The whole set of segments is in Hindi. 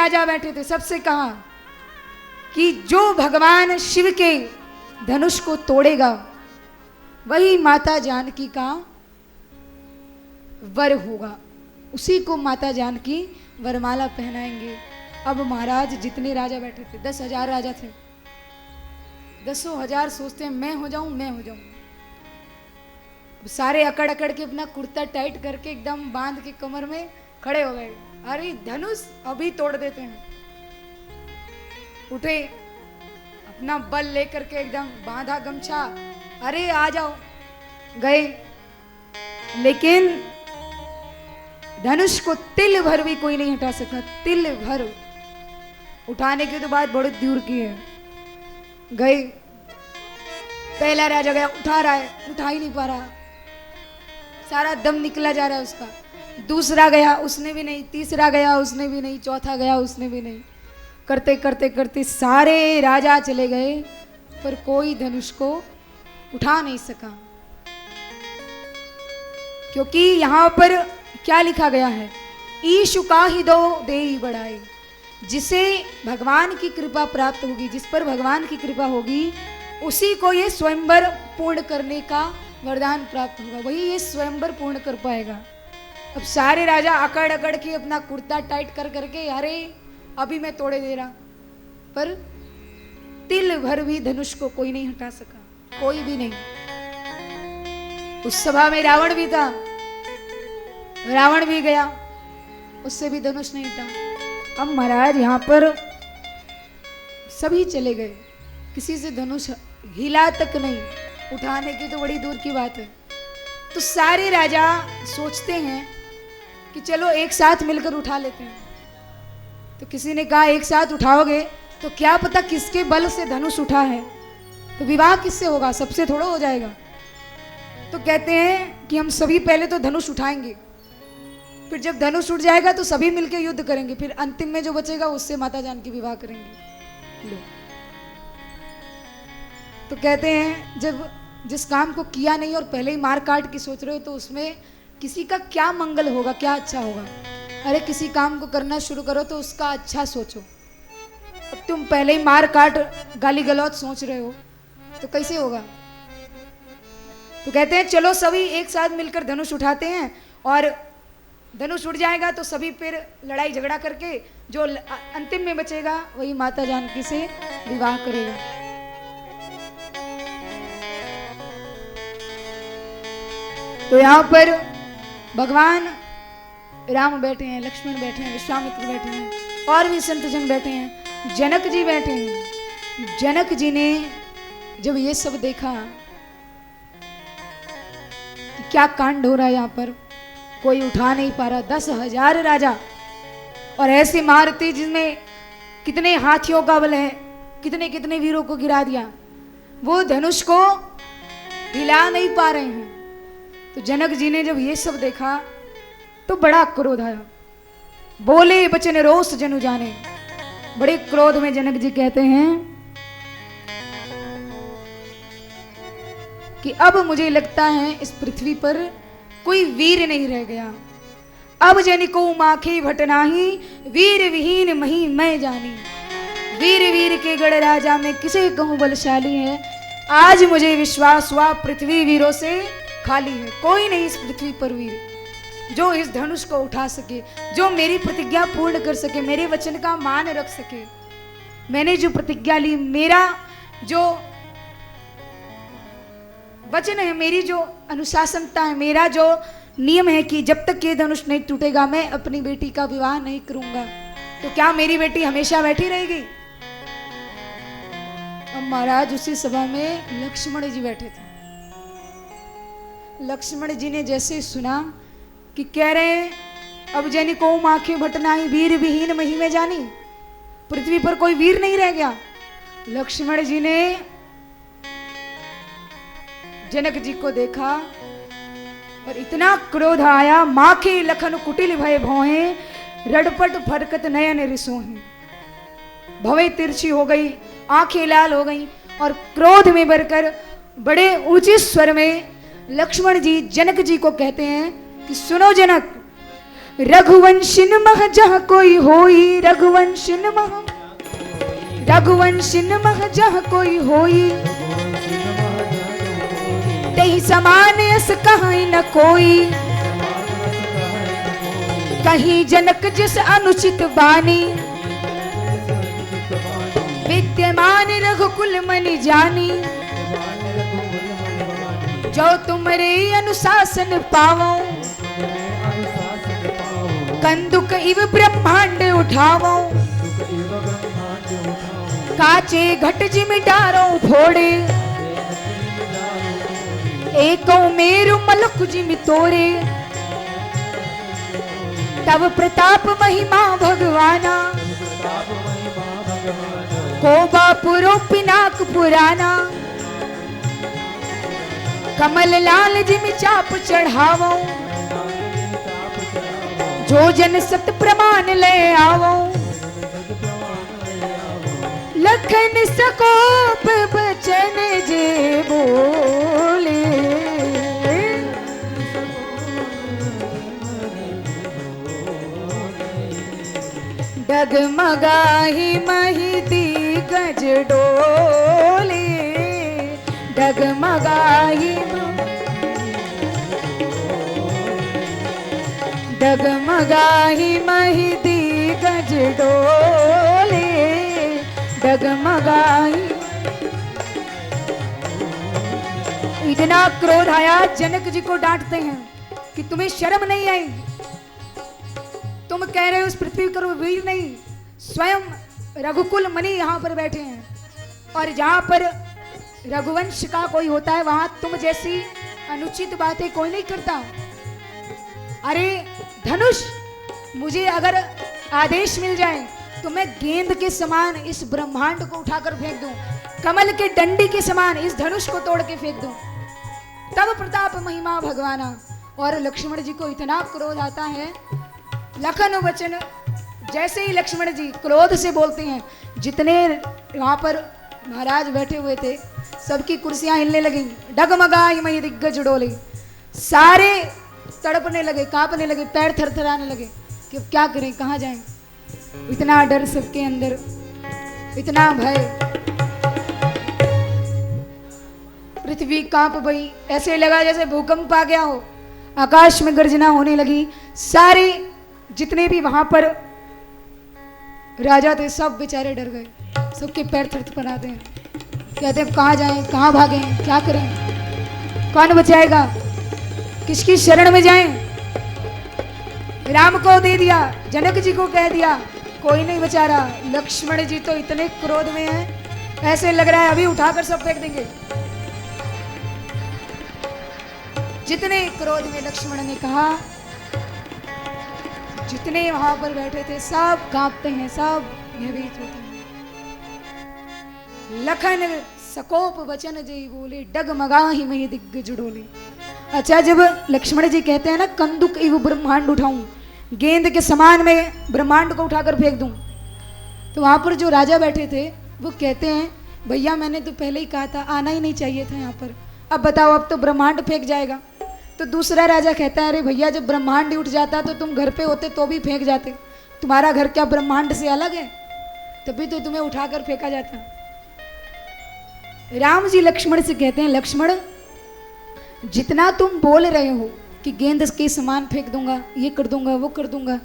राजा बैठे थे सबसे कहा कि जो भगवान शिव के धनुष को तोड़ेगा वही माता जानकी का वर होगा, उसी को माता जानकी वरमाला पहनाएंगे। अब महाराज जितने राजा बैठे थे 10,000 राजा थे, 10,000 सोचते हैं मैं हो जाऊं, मैं हो जाऊं। सारे अकड़ अकड़ के अपना कुर्ता टाइट करके एकदम बांध के कमर में खड़े हो गए। अरे धनुष अभी तोड़ देते हैं। उठे, अपना बल लेकर के एकदम बांधा गमछा, अरे आ जाओ, गए। लेकिन धनुष को तिल भर भी कोई नहीं हटा सका, तिल भर। उठाने की तो बात बड़ी दूर की है। गए, पहला राजा गया, उठा रहा है, उठा ही नहीं पा रहा, सारा दम निकला जा रहा है उसका। दूसरा गया, उसने भी नहीं। तीसरा गया, उसने भी नहीं। चौथा गया, उसने भी नहीं। करते करते करते सारे राजा चले गए, पर कोई धनुष को उठा नहीं सका। क्योंकि यहां पर क्या लिखा गया है, ईशु का ही दो देई बढ़ाए। जिसे भगवान की कृपा प्राप्त होगी, जिस पर भगवान की कृपा होगी, उसी को ये स्वयंवर पूर्ण करने का वरदान प्राप्त होगा, वही ये स्वयंवर पूर्ण कर पाएगा। अब सारे राजा अकड़ अकड़ के अपना कुर्ता टाइट कर करके, अरे अभी मैं तोड़े दे रहा, पर तिल भर भी धनुष को कोई नहीं हटा सका, कोई भी नहीं। उस सभा में रावण भी था, रावण भी गया, उससे भी धनुष नहीं हटा। अब महाराज यहां पर सभी चले गए, किसी से धनुष हिला तक नहीं, उठाने की तो बड़ी दूर की बात है। तो सारे राजा सोचते हैं कि चलो एक साथ मिलकर उठा लेते हैं। तो किसी ने कहा एक साथ उठाओगे तो क्या पता किसके बल से धनुष उठा है, तो विवाह किससे होगा, सबसे थोड़ा हो जाएगा। तो कहते हैं कि हम सभी पहले तो धनुष उठाएंगे, फिर जब धनुष उठ जाएगा तो सभी मिलकर युद्ध करेंगे, फिर अंतिम में जो बचेगा उससे माता जानकी विवाह करेंगे। लो। तो कहते हैं जब जिस काम को किया नहीं और पहले ही मार काट की सोच रहे हो, तो उसमें किसी का क्या मंगल होगा, क्या अच्छा होगा। अरे किसी काम को करना शुरू करो तो उसका अच्छा सोचो। अब तुम पहले ही मार काट गाली गलौज सोच रहे हो तो कैसे होगा। तो कहते हैं चलो सभी एक साथ मिलकर धनुष उठाते हैं, और धनुष उठ जाएगा तो सभी फिर लड़ाई झगड़ा करके जो अंतिम में बचेगा वही माता जानकी से विवाह करेगा। तो यहां पर भगवान राम बैठे हैं, लक्ष्मण बैठे हैं, विश्वामित्र बैठे हैं, और भी संत जन बैठे हैं, जनक जी बैठे हैं। जनक जी ने जब ये सब देखा कि क्या कांड हो रहा है यहाँ पर, कोई उठा नहीं पा रहा, 10,000 राजा और ऐसी महारथी जिसमें कितने हाथियों का बल है, कितने कितने वीरों को गिरा दिया, वो धनुष को हिला नहीं पा रहे हैं। तो जनक जी ने जब ये सब देखा तो बड़ा क्रोध आया। बोले बचन रोष जनु जाने, बड़े क्रोध में जनक जी कहते हैं कि अब मुझे लगता है इस पृथ्वी पर कोई वीर नहीं रह गया। अब जनिको माखे भटनाही, वीर विहीन मही मैं जानी। वीर वीर के गढ़ राजा में किसे कहूं बलशाली है, आज मुझे विश्वास हुआ पृथ्वी वीरों से खाली है। कोई नहीं इस पृथ्वी पर वीर जो इस धनुष को उठा सके, जो मेरी प्रतिज्ञा पूर्ण कर सके, मेरे वचन का मान रख सके। मैंने जो प्रतिज्ञा ली, मेरा जो वचन है, मेरी जो अनुशासनता है, मेरा जो नियम है कि जब तक ये धनुष नहीं टूटेगा मैं अपनी बेटी का विवाह नहीं करूंगा, तो क्या मेरी बेटी हमेशा बैठी रहेगी। अब महाराज उसी सभा में लक्ष्मण जी बैठे थे। लक्ष्मण जी ने जैसे सुना कि कह रहे हैं अब जैनी को आंखें भटनाई, वीर विहीन मही में जानी, पृथ्वी पर कोई वीर नहीं रह गया। लक्ष्मण जी ने जनक जी को देखा और इतना क्रोध आया, माखे लखन कुटिल भय भौहे, रड़पट फरकत नयन रिसोहे। भवें तिरछी हो गई, आंखें लाल हो गई, और क्रोध में भरकर बड़े ऊंचे स्वर में लक्ष्मण जी जनक जी को कहते हैं कि सुनो जनक, रघुवंशिन मह जह कोई होई, रघुवंशिन मह जह कोई होई, तेहि समान यस कहीं न कोई, कहीं जनक जिस अनुचित बानी, विद्यमान रघुकुल मनि जानी, जो तुमरे अनुशासन पावो, कंदुक इव ब्रह्मांड उठावो, काचे घट जिम डारो फोड़े, एको मेरु मलुक जिम तोड़े, तब प्रताप महिमा भगवाना, को बापुरो पिनाक पुराना, कमल लाल जिम चाप चढ़ावो, जो जन सत प्रमाण ले आवो, लखन सकोप बचन जे बोले, डगमगाही मही दिग्गज डोले, डगमगाही मही दिग्गज डोले, डगमगाही। इतना क्रोध आया, जनक जी को डांटते हैं कि तुम्हें शर्म नहीं आई, तुम कह रहे हो उस पृथ्वी पर वीर नहीं, स्वयं रघुकुल मणि यहाँ पर बैठे हैं, और जहाँ पर रघुवंश का कोई होता है वहां तुम जैसी अनुचित बातें कोई नहीं करता। अरे धनुष, मुझे अगर आदेश मिल जाए तो मैं गेंद के समान इस ब्रह्मांड को उठाकर फेंक दूं, कमल के डंडी के समान इस धनुष को तोड़ के फेंक दूं, तब प्रताप महिमा भगवाना। और लक्ष्मण जी को इतना क्रोध आता है, लखन वचन, जैसे ही लक्ष्मण जी क्रोध से बोलते हैं, जितने वहां पर महाराज बैठे हुए थे सबकी कुर्सियां हिलने लगी, डगमगाई मई दिग्गज डोले, सारे तड़पने लगे, कांपने लगे, पैर थरथराने लगे कि क्या करें, कहाँ जाएं। इतना डर सबके अंदर, इतना भय, पृथ्वी कांप गई, ऐसे लगा जैसे भूकंप आ गया हो, आकाश में गर्जना होने लगी। सारे जितने भी वहां पर राजा थे सब बेचारे डर गए, सबके पैर थरथराते हैं, कहते हैं कहाँ जाएं, कहाँ भागें, क्या करें, कौन बचाएगा, किसकी शरण में जाएं। राम को दे दिया, जनक जी को कह दिया, कोई नहीं बचा रहा। लक्ष्मण जी तो इतने क्रोध में हैं, ऐसे लग रहा है अभी उठाकर सब फेंक देंगे। जितने क्रोध में लक्ष्मण ने कहा, जितने वहां पर बैठे थे सब कांपते हैं, सब भयभीत होते हैं। लखन सकोप वचन जय बोले, डगमगाही मही दिग्गज डोले। अच्छा, जब लक्ष्मण जी कहते हैं ना कंदुक इव ब्रह्मांड उठाऊं, गेंद के समान में ब्रह्मांड को उठाकर फेंक दूं, तो वहां पर जो राजा बैठे थे वो कहते हैं भैया मैंने तो पहले ही कहा था, आना ही नहीं चाहिए था यहाँ पर, अब बताओ अब तो ब्रह्मांड फेंक जाएगा। तो दूसरा राजा कहता है अरे भैया जब ब्रह्मांड ही उठ जाता तो तुम घर पे होते तो भी फेंक जाते, तुम्हारा घर क्या ब्रह्मांड से अलग है, तभी तो तुम्हें उठाकर फेंका जाता। राम जी लक्ष्मण से कहते हैं लक्ष्मण, जितना तुम बोल रहे हो कि गेंद के समान फेंक दूंगा, ये कर दूंगा, वो कर दूंगा,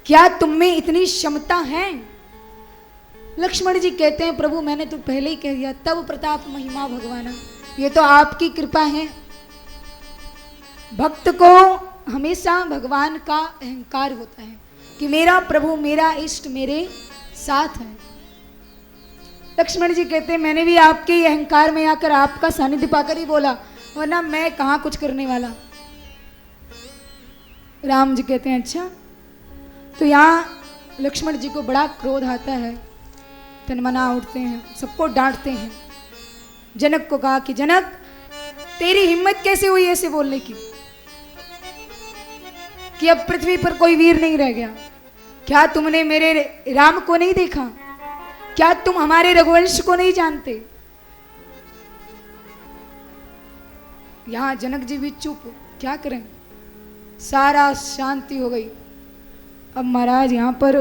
क्या तुम में इतनी क्षमता है? लक्ष्मण जी कहते हैं प्रभु मैंने तो पहले ही कह दिया, तब प्रताप महिमा भगवाना, ये तो आपकी कृपा है। भक्त को हमेशा भगवान का अहंकार होता है कि मेरा प्रभु, मेरा इष्ट मेरे साथ है। लक्ष्मण जी कहते हैं मैंने भी आपके अहंकार में आकर आपका सानिध्य पाकर ही बोला, वरना मैं कहाँ कुछ करने वाला। राम जी कहते हैं अच्छा। तो यहाँ लक्ष्मण जी को बड़ा क्रोध आता है, तनमना उठते हैं, सबको डांटते हैं। जनक को कहा कि जनक तेरी हिम्मत कैसे हुई ऐसे बोलने की कि अब पृथ्वी पर कोई वीर नहीं रह गया? क्या तुमने मेरे राम को नहीं देखा? क्या तुम हमारे रघुवंश को नहीं जानते? यहां जनक जी भी चुप, क्या करें, सारा शांति हो गई। अब महाराज यहाँ पर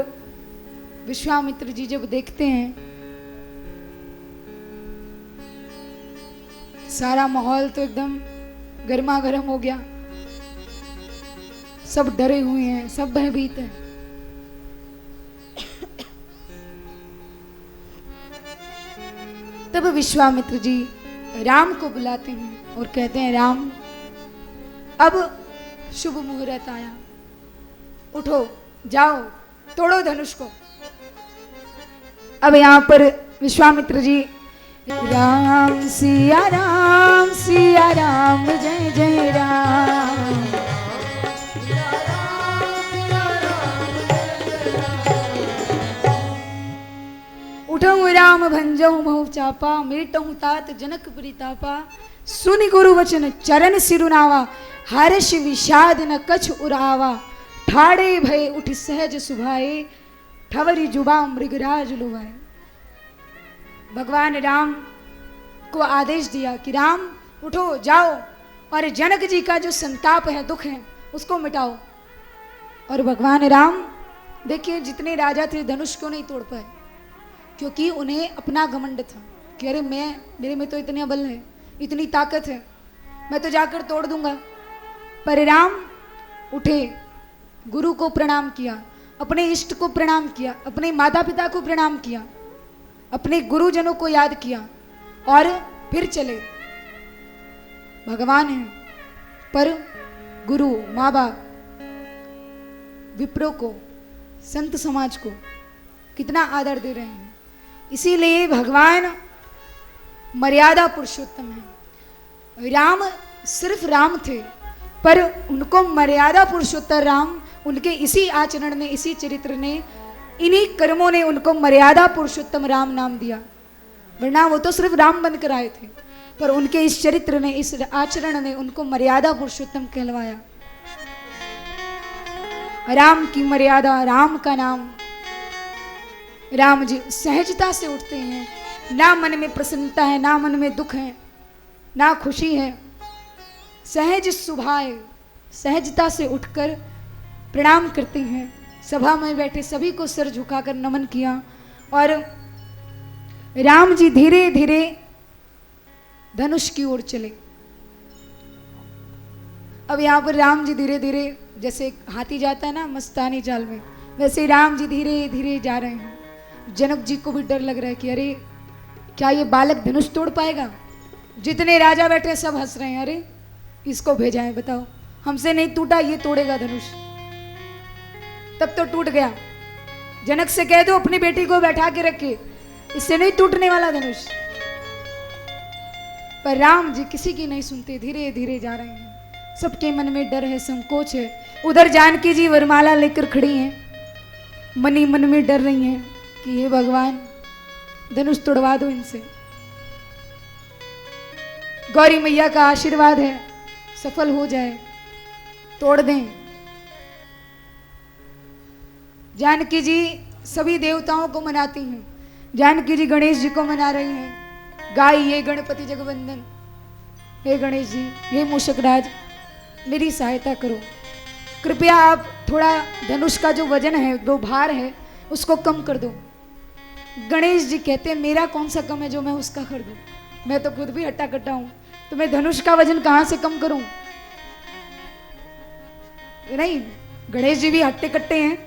विश्वामित्र जी जब देखते हैं सारा माहौल तो एकदम गर्मा गर्म हो गया, सब डरे हुए हैं, सब भयभीत हैं। तब विश्वामित्र जी राम को बुलाते हैं और कहते हैं, राम अब शुभ मुहूर्त आया, उठो जाओ तोड़ो धनुष को। अब यहाँ पर विश्वामित्र जी राम सिया राम जय जय राम, उठऊ राम भंजऊ महु चापा, मेटऊ तात जनक परितापा, सुनि गुरु वचन चरण सिरुनावा, हर्ष विषाद न कछ उरावा, ठाड़े भय उठ सहज सुभाए, ठवरी जुबा मृगराज लुभाए। भगवान राम को आदेश दिया कि राम उठो जाओ और जनक जी का जो संताप है, दुख है, उसको मिटाओ। और भगवान राम देखिए जितने राजा थे धनुष को नहीं तोड़ पाए, क्योंकि उन्हें अपना घमंड था कि अरे मेरे में तो इतने बल है, इतनी ताकत है, मैं तो जाकर तोड़ दूंगा। पर राम उठे, गुरु को प्रणाम किया, अपने इष्ट को प्रणाम किया, अपने माता पिता को प्रणाम किया, अपने गुरुजनों को याद किया और फिर चले। भगवान है पर गुरु, माँ बाप, विप्रो को, संत समाज को कितना आदर दे रहे हैं। इसीलिए भगवान मर्यादा पुरुषोत्तम है। राम सिर्फ राम थे, पर उनको मर्यादा पुरुषोत्तम राम, उनके इसी आचरण ने, इसी चरित्र ने, इन्हीं कर्मों ने उनको मर्यादा पुरुषोत्तम राम नाम दिया। वरना वो तो सिर्फ राम बनकर आए थे, पर उनके इस चरित्र ने, इस आचरण ने उनको मर्यादा पुरुषोत्तम कहलवाया। राम की मर्यादा, राम का नाम। राम जी सहजता से उठते हैं, ना मन में प्रसन्नता है, ना मन में दुख है, ना खुशी है। सहज सुभाए, सहजता से उठकर प्रणाम करते हैं। सभा में बैठे सभी को सिर झुकाकर नमन किया और राम जी धीरे धीरे धनुष की ओर चले। अब यहाँ पर राम जी धीरे धीरे, जैसे हाथी जाता है ना मस्तानी चाल में, वैसे राम जी धीरे धीरे जा रहे हैं। जनक जी को भी डर लग रहा है कि अरे क्या ये बालक धनुष तोड़ पाएगा। जितने राजा बैठे सब हंस रहे हैं, अरे इसको भेजा है, बताओ हमसे नहीं टूटा, ये तोड़ेगा धनुष। तब तो टूट गया। जनक से कह दो अपनी बेटी को बैठा के रखे, इससे नहीं टूटने वाला धनुष। पर राम जी किसी की नहीं सुनते, धीरे धीरे जा रहे हैं। सबके मन में डर है, संकोच है। उधर जानकी जी वरमाला लेकर खड़ी हैं, मन ही मन में डर रही हैं कि हे भगवान धनुष तोड़वा दो इनसे। गौरी मैया का आशीर्वाद है, सफल हो जाए, तोड़ दें। जानकी जी सभी देवताओं को मनाती हैं। जानकी जी गणेश जी को मना रही हैं, गाइए गणपति जगवंदन। हे गणेश जी, हे मूषकराज, मेरी सहायता करो, कृपया आप थोड़ा धनुष का जो वजन है, जो भार है, उसको कम कर दो। गणेश जी कहते हैं मेरा कौन सा कम है जो मैं उसका कर दूं, मैं तो खुद भी हट्टा कट्टा हूं, तो मैं धनुष का वजन कहां से कम करूं। नहीं, गणेश जी भी हट्टे कट्टे हैं।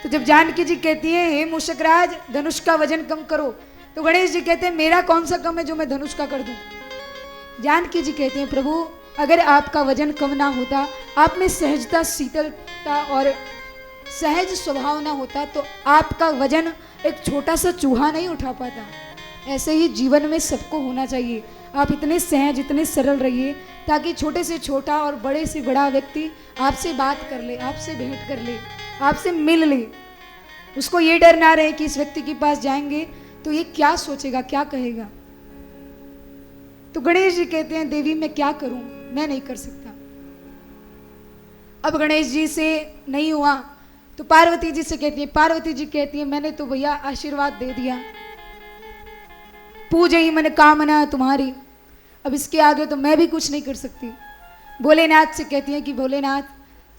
तो जब जानकी जी कहती है हे मूषकराज धनुष का वजन कम करो, तो गणेश जी कहते हैं मेरा कौन सा कम है जो मैं धनुष का कर दूं। जानकी जी कहते हैं प्रभु अगर आपका वजन कम ना होता, आप में सहजता, शीतलता और सहज स्वभाव ना होता, तो आपका वजन एक छोटा सा चूहा नहीं उठा पाता। ऐसे ही जीवन में सबको होना चाहिए। आप इतने सहज, इतने सरल रहिए ताकि छोटे से छोटा और बड़े से बड़ा व्यक्ति आपसे बात कर ले, आपसे भेंट कर ले, आपसे मिल ले। उसको ये डर ना रहे कि इस व्यक्ति के पास जाएंगे तो ये क्या सोचेगा, क्या कहेगा। तो गणेश जी कहते हैं देवी मैं क्या करूं, मैं नहीं कर सकता। अब गणेश जी से नहीं हुआ तो पार्वती जी से कहती है। पार्वती जी कहती है मैंने तो भैया आशीर्वाद दे दिया, पूजे ही मन कामना तुम्हारी, अब इसके आगे तो मैं भी कुछ नहीं कर सकती। भोलेनाथ से कहती है कि भोलेनाथ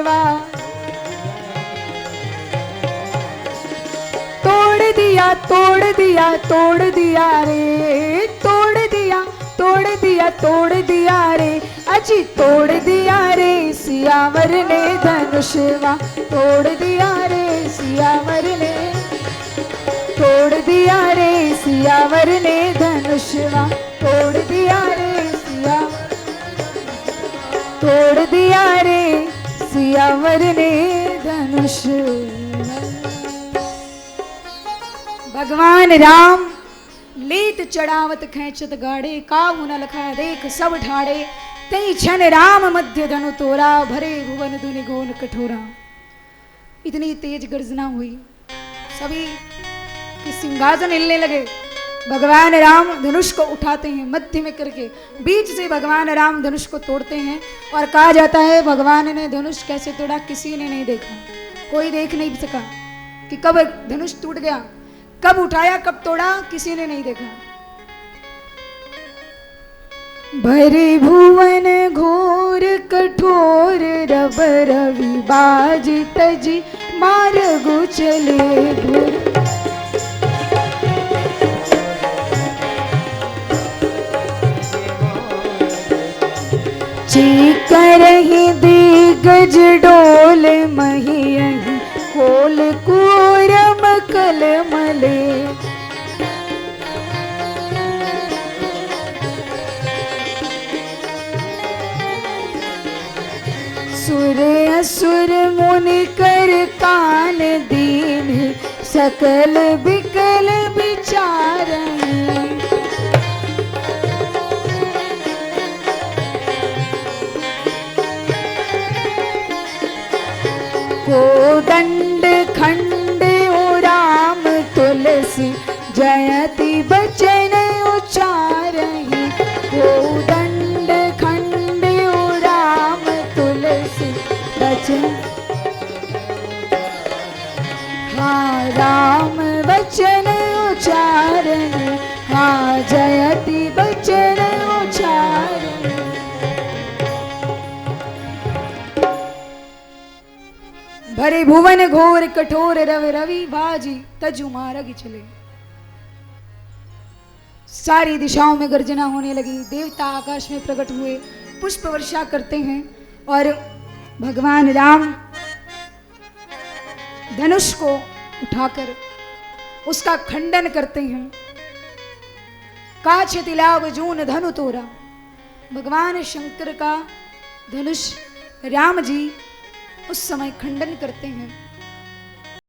धनुषवा, तोड़ दिया तोड़ दिया तोड़ दिया रे, तोड़ दिया तोड़ दिया तोड़ दिया रे, अजी तोड़ दिया रे सियावर ने धनुषवा, तोड़ दिया रे सियावर ने, तोड़ दिया रे सियावर ने धनुषवा, तोड़ दिया रे सियावर, तोड़ दिया रे सियावर ने धनुष। भगवान राम लेत चढ़ावत खेचत गाड़े, काहू न लखा देख सब ठाड़े, तई छन राम मध्य धनु तोरा, भरे भुवन दुनि गोन कठोरा। इतनी तेज गर्जना हुई, सभी के सिंहासन हिलने लगे। भगवान राम धनुष को उठाते हैं, मध्य में करके बीच से भगवान राम धनुष को तोड़ते हैं। और कहा जाता है भगवान ने धनुष कैसे तोड़ा किसी ने नहीं देखा, कोई देख नहीं सका कि कब धनुष टूट गया, कब उठाया कब तोड़ा, किसी ने नहीं देखा। भरे भुवन घोर कठोर, रब रवि बाजी तजी मार्गो चले घोर, चीकर ही दिग्गज डोल महियहि, कोल कुरम कल मले, सुर असुर मुनि कर कान दीन, सकल बिकल विचारहि, कोदंड खंड ओ राम तुलसी, जयति बचन उच्चारहि, कोदंड खंड ओ राम तुलसी बचन, हाँ राम बचन उच्चारहि, हाँ जयति बचन उच्चारहि। भरे भुवन घोर कठोर, रव रवि बाजी तजु मार्ग चले। सारी दिशाओं में गर्जना होने लगी, देवता आकाश में प्रकट हुए, पुष्प वर्षा करते हैं और भगवान राम धनुष को उठाकर उसका खंडन करते हैं। काछ तिलाव जून धनु तोरा, भगवान शंकर का धनुष राम जी उस समय खंडन करते हैं।